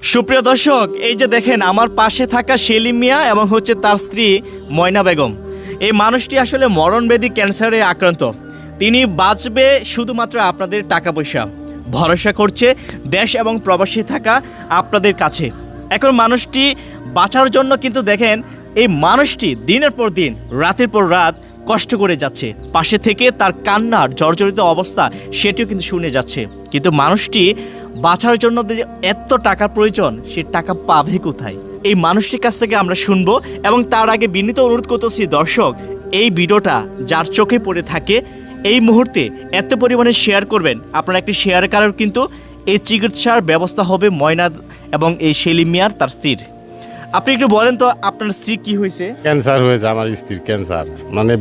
সুপ্রিয় দর্শক, এই যে দেখেন আমার পাশে থাকা সেলিম মিয়া এবং হচ্ছে তার স্ত্রী ময়না বেগম। এই মানুষটি আসলে মরণব্যাধি ক্যান্সারে আক্রান্ত। তিনি বাঁচবে শুধুমাত্র আপনাদের টাকা পয়সা ভরসা করছে, দেশ এবং প্রবাসী থাকা আপনাদের কাছে। এখন মানুষটি বাঁচার জন্য কিন্তু দেখেন এই মানুষটি দিনের পর দিন রাতের পর রাত কষ্ট করে যাচ্ছে, পাশে থেকে তার কান্নার জর্জরিত অবস্থা সেটিও কিন্তু শুনে যাচ্ছে। কিন্তু মানুষটি বাঁচার জন্য যে এত টাকার প্রয়োজন, সে টাকা পাবে কোথায়? এই মানুষটির কাছ থেকে আমরা শুনবো। এবং তার আগে বিনীত অনুরোধ করতেছি দর্শক, এই ভিডিওটা যার চোখে পড়ে থাকে এই মুহূর্তে এত পরিমাণে শেয়ার করবেন। আপনার একটি শেয়ার কারণ কিন্তু এই চিকিৎসার ব্যবস্থা হবে ময়না এবং এই সেলিম মিয়ার তার স্ত্রীর। আপনি একটু বলেন তো আপনার স্ত্রী কি হয়েছে? ক্যান্সার হয়েছে, আমার স্ত্রীর ক্যান্সার, মানে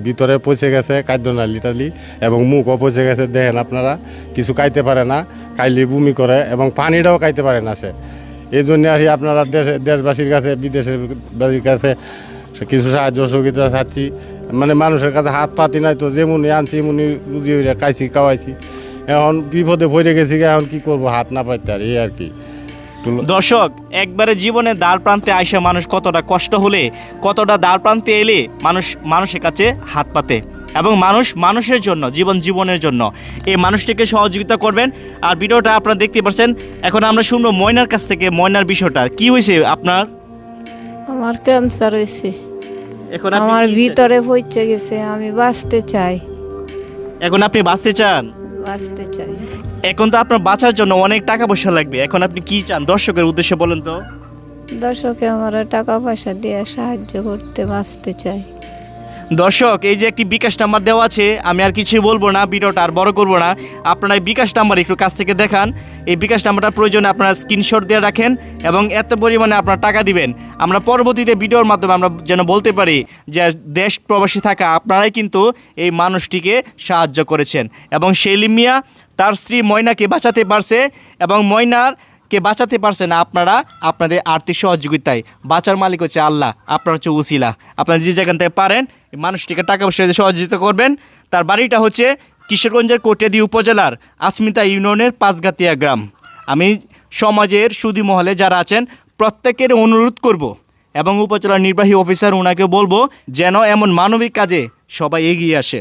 ভিতরে পচে গেছে কাঁদনালি টালি এবং মুখও পচে গেছে। দেখেন আপনারা, কিছু খাইতে পারে না, খাইলে বমি করে এবং পানিটাও খাইতে পারে না সে। এই জন্য আর কি আপনারা দেশবাসীর কাছে, বিদেশের বাসীর কাছে কিছু সাহায্য সহযোগিতা চাচ্ছি। মানে মানুষের কাছে হাত পাতি নাই তো, যেমনি আনছি এমনি রুজি হইয়া খাইছি খাওয়াইছি। এখন বিপদে পড়ে গেছি, এখন কি করবো, হাত না পাইতে আর এই আর কি। দর্শক, একবারে জীবনে দ্বার প্রান্তে আইসা মানুষ কতটা কষ্ট হলে, কতটা দ্বার প্রান্তে এলে মানুষ মানুষের কাছে হাত পাতে এবং মানুষের জন্য, জীবনের জন্য এই মানুষটিকে সহযোগিতা করবেন। আর ভিডিওটা আপনারা দেখতে পাচ্ছেন। এখন আমরা শুনবো ময়নার কাছ থেকে, ময়নার বিষয়টা কি হয়েছে আপনার? আমার ক্যান্সার হয়েছে, এখন আপনি আমার কি ভিতরে পৌঁছে গেছে। আমি বাঁচতে চাই, এখন আপনি বাঁচতে চান? বাঁচতে চাই। এখন তো আপনার বাঁচার জন্য অনেক টাকা পয়সা লাগবে। এখন আপনি কি চান দর্শকের উদ্দেশ্যে বলেন তো? দর্শকে আমার টাকা পয়সা দিয়ে সাহায্য করতে, বাঁচতে চাই। দর্শক, এই যে একটি বিকাশ নাম্বার দেওয়া আছে, আমি আর কিছু বলবো না, ভিডিওটা আর বড় করবো না। আপনারা এই বিকাশ নাম্বার একটু কাছ থেকে দেখান। এই বিকাশ নাম্বারটা প্রয়োজনে আপনারা স্ক্রিনশট দিয়ে রাখেন এবং এত পরিমাণে আপনারা টাকা দিবেন। আমরা পরবর্তীতে ভিডিওর মাধ্যমে আমরা যেন বলতে পারি যে দেশ প্রবাসী থাকা আপনারাই কিন্তু এই মানুষটিকে সাহায্য করেছেন। এবং সেলিম মিয়া তার স্ত্রী ময়নাকে বাঁচাতে পারছে এবং ময়নারকে বাঁচাতে পারছে না আপনারা আপনাদের আর্থিক সহযোগিতায়। বাঁচার মালিক হচ্ছে আল্লাহ, আপনার হচ্ছে উসিলা। আপনারা যে যেখান থেকে পারেন এই মানুষটিকে টাকা পয়সা দিয়ে সহযোগিতা করবেন। তার বাড়িটা হচ্ছে কিশোরগঞ্জের কোটিয়াদি উপজেলার আসমিতা ইউনিয়নের পাঁচগাতিয়া গ্রাম। আমি সমাজের সুধী মহলে যারা আছেন প্রত্যেকের অনুরোধ করব এবং উপজেলার নির্বাহী অফিসার ওনাকে বলবো যেন এমন মানবিক কাজে সবাই এগিয়ে আসে।